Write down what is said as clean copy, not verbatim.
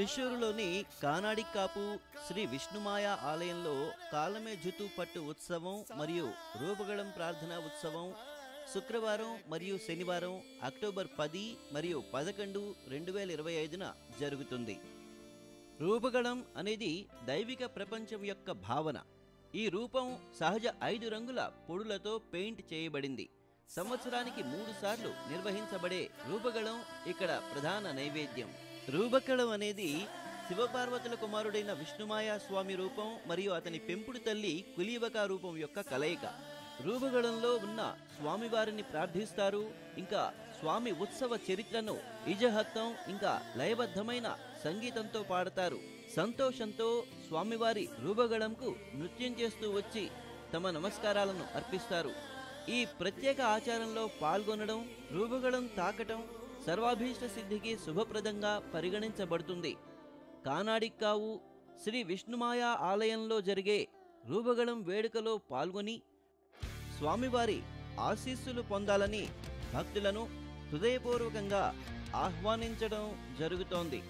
త్రిశూరులోని కానాడికాపు శ్రీ విష్ణుమాయ ఆలయంలో కాలమే జుతు పట్టు ఉత్సవం మరియు రూపగళం ప్రార్థనా ఉత్సవం శుక్రవారం మరియు శనివారం అక్టోబర్ 10 మరియు 11, 2025న జరుగుతుంది. రూపగళం అనేది దైవిక ప్రపంచం యొక్క భావన. ఈ రూపం సహజ 5 రంగుల పొడులతో పెయింట్ చేయబడింది. సంవత్సరానికి 3 సార్లు నిర్వహించబడే రూపగళం ఇక్కడ ప్రధాన నైవేద్యం. రూపగళం అనేది శివపార్వతుల కుమారుడైన విష్ణుమాయ స్వామి రూపం మరియు అతని పెంపుడు తల్లి కులీవక రూపం యొక్క కలయిక. రూపగళంలో ఉన్న స్వామివారిని ప్రార్థిస్తారు. ఇంకా స్వామి ఉత్సవ చరిత్రను ఇజహత్తం ఇంకా లయబద్ధమైన సంగీతంతో పాడతారు. సంతోషంతో స్వామివారి రూపగళంకు నృత్యం చేస్తూ వచ్చి తమ నమస్కారాలను అర్పిస్తారు. ఈ ప్రత్యేక ఆచారంలో పాల్గొనడం, రూపగళం తాకటం సర్వాభీష్ట సిద్ధికి శుభప్రదంగా పరిగణించబడుతుంది. కానాడిక్కావు శ్రీ విష్ణుమాయ ఆలయంలో జరిగే రూపగళం వేడుకలో పాల్గొని స్వామివారి ఆశీస్సులు పొందాలని భక్తులను హృదయపూర్వకంగా ఆహ్వానించడం జరుగుతోంది.